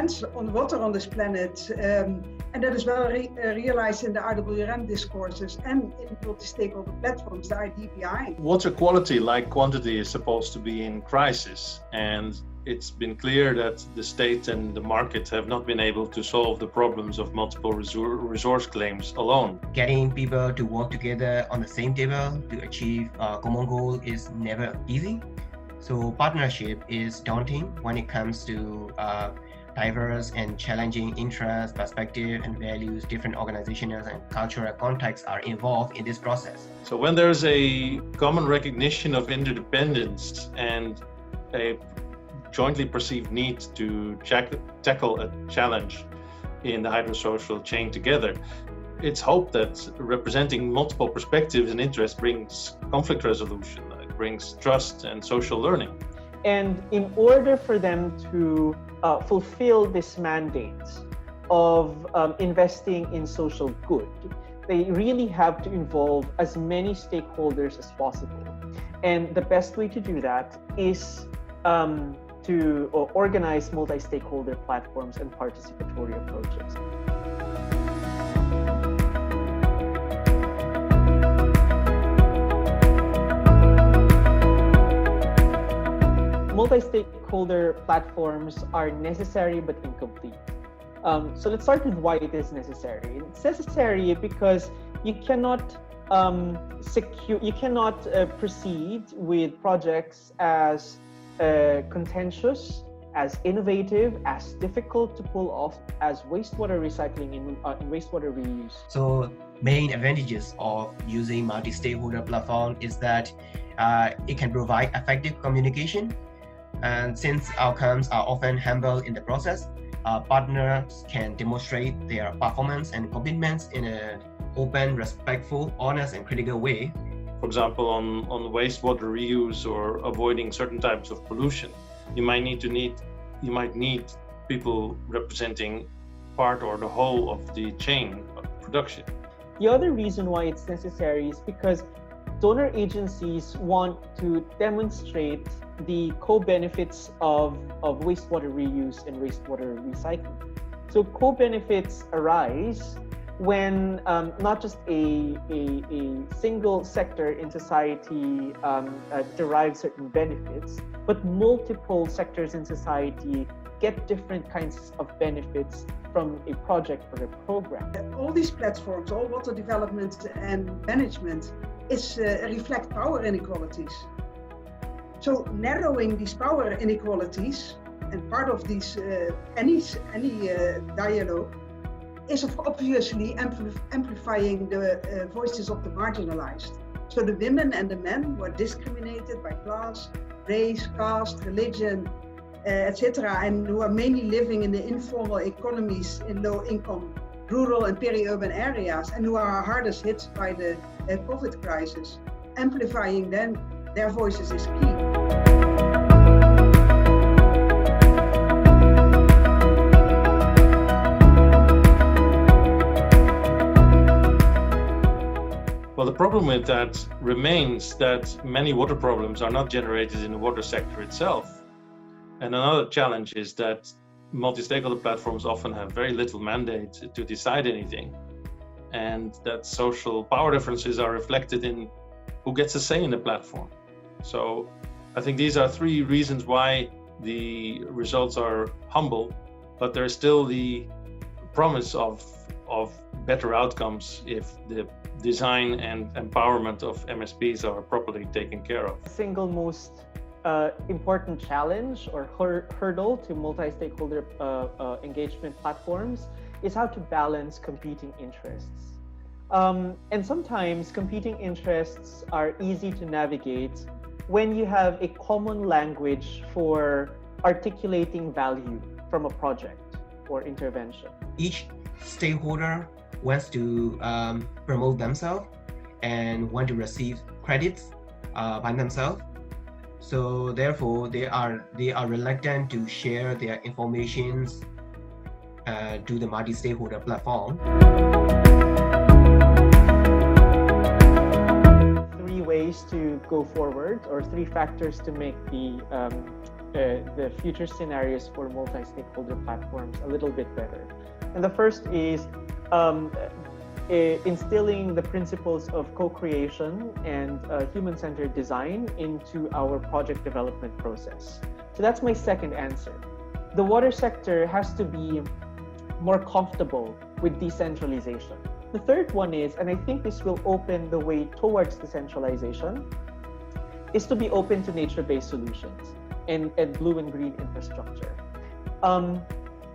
demands on water on this planet, and that is well realized in the IWRM discourses and in multi-stakeholder platforms, the idea behind. Water quality, like quantity, is supposed to be in crisis, and it's been clear that the state and the market have not been able to solve the problems of multiple resource claims alone. Getting people to work together on the same table to achieve a common goal is never easy. So partnership is daunting when it comes to diverse and challenging interests, perspectives, and values. Different organizational and cultural contexts are involved in this process. So when there's a common recognition of interdependence and a jointly perceived need to tackle a challenge in the hydrosocial chain together, it's hoped that representing multiple perspectives and interests brings conflict resolution, it brings trust and social learning. And in order for them to fulfill this mandate of investing in social good, they really have to involve as many stakeholders as possible. And the best way to do that is to organize multi-stakeholder platforms and participatory approaches. Multi-stakeholder platforms are necessary but incomplete. So let's start with why it is necessary. It's necessary because you cannot proceed with projects as contentious, as innovative, as difficult to pull off as wastewater recycling and wastewater reuse. So main advantages of using multi-stakeholder platform is that it can provide effective communication, and since outcomes are often humble in the process, partners can demonstrate their performance and commitments in an open, respectful, honest, and critical way. For example, on wastewater reuse or avoiding certain types of pollution, you might need people representing part or the whole of the chain of production. The other reason why it's necessary is because donor agencies want to demonstrate the co-benefits of wastewater reuse and wastewater recycling. So co-benefits arise when not just a single sector in society derives certain benefits, but multiple sectors in society get different kinds of benefits from a project or a program. All these platforms, all water development and management, reflect power inequalities. So narrowing these power inequalities, and part of these any dialogue, is obviously amplifying the voices of the marginalized. So the women and the men who are discriminated by class, race, caste, religion, etc., and who are mainly living in the informal economies in low-income, rural and peri-urban areas, and who are hardest hit by the COVID crisis. Amplifying their voices is key. Well, the problem with that remains that many water problems are not generated in the water sector itself. And another challenge is that multi-stakeholder platforms often have very little mandate to decide anything, and that social power differences are reflected in who gets a say in the platform. So I think these are three reasons why the results are humble, but there's still the promise of better outcomes if the design and empowerment of MSPs are properly taken care of. The single most important challenge or hurdle to multi-stakeholder engagement platforms is how to balance competing interests. And sometimes competing interests are easy to navigate when you have a common language for articulating value from a project or intervention. Each stakeholder wants to promote themselves and want to receive credits by themselves. So therefore, they are reluctant to share their information to the multi-stakeholder platform. Three ways to go forward, or three factors to make the the future scenarios for multi-stakeholder platforms a little bit better. And the first is instilling the principles of co-creation and human-centered design into our project development process. So that's my second answer. The water sector has to be more comfortable with decentralization. The third one is, and I think this will open the way towards decentralization, is to be open to nature-based solutions and blue and green infrastructure.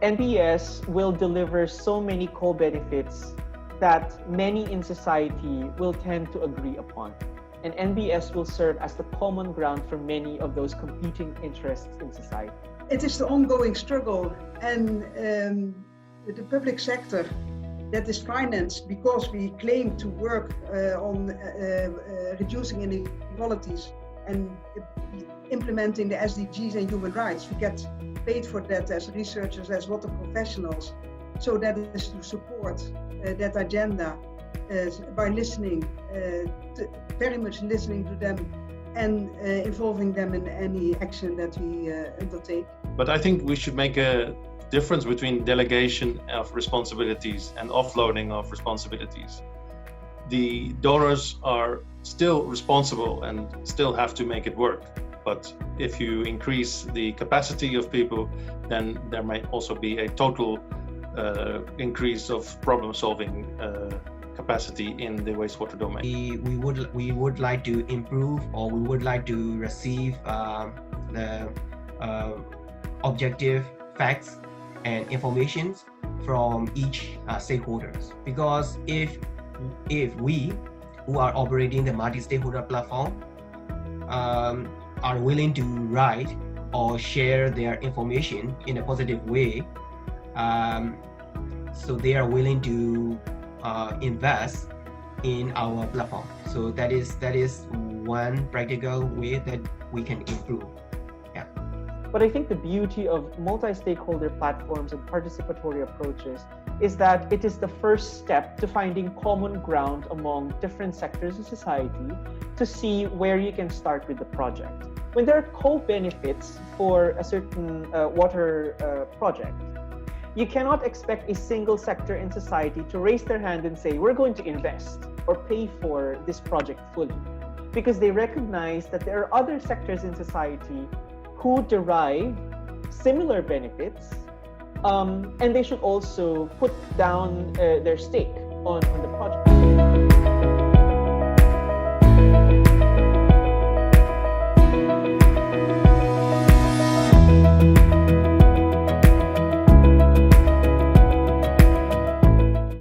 NBS will deliver so many co-benefits that many in society will tend to agree upon. And NBS will serve as the common ground for many of those competing interests in society. It is the ongoing struggle, and the public sector that is financed because we claim to work on reducing inequalities and implementing the SDGs and human rights. We get paid for that as researchers, as water professionals. So that is to support that agenda by listening, very much listening to them and involving them in any action that we undertake. But I think we should make a difference between delegation of responsibilities and offloading of responsibilities. The donors are still responsible and still have to make it work. But if you increase the capacity of people, then there might also be a total increase of problem-solving capacity in the wastewater domain. We would like to improve, or we would like to receive the objective facts and informations from each stakeholders. Because if we who are operating the multi-stakeholder platform are willing to write or share their information in a positive way, so they are willing to invest in our platform. So that is one practical way that we can improve. Yeah. But I think the beauty of multi-stakeholder platforms and participatory approaches is that it is the first step to finding common ground among different sectors of society to see where you can start with the project. When there are co-benefits for a certain water project, you cannot expect a single sector in society to raise their hand and say, we're going to invest or pay for this project fully, because they recognize that there are other sectors in society who derive similar benefits, and they should also put down their stake on the project.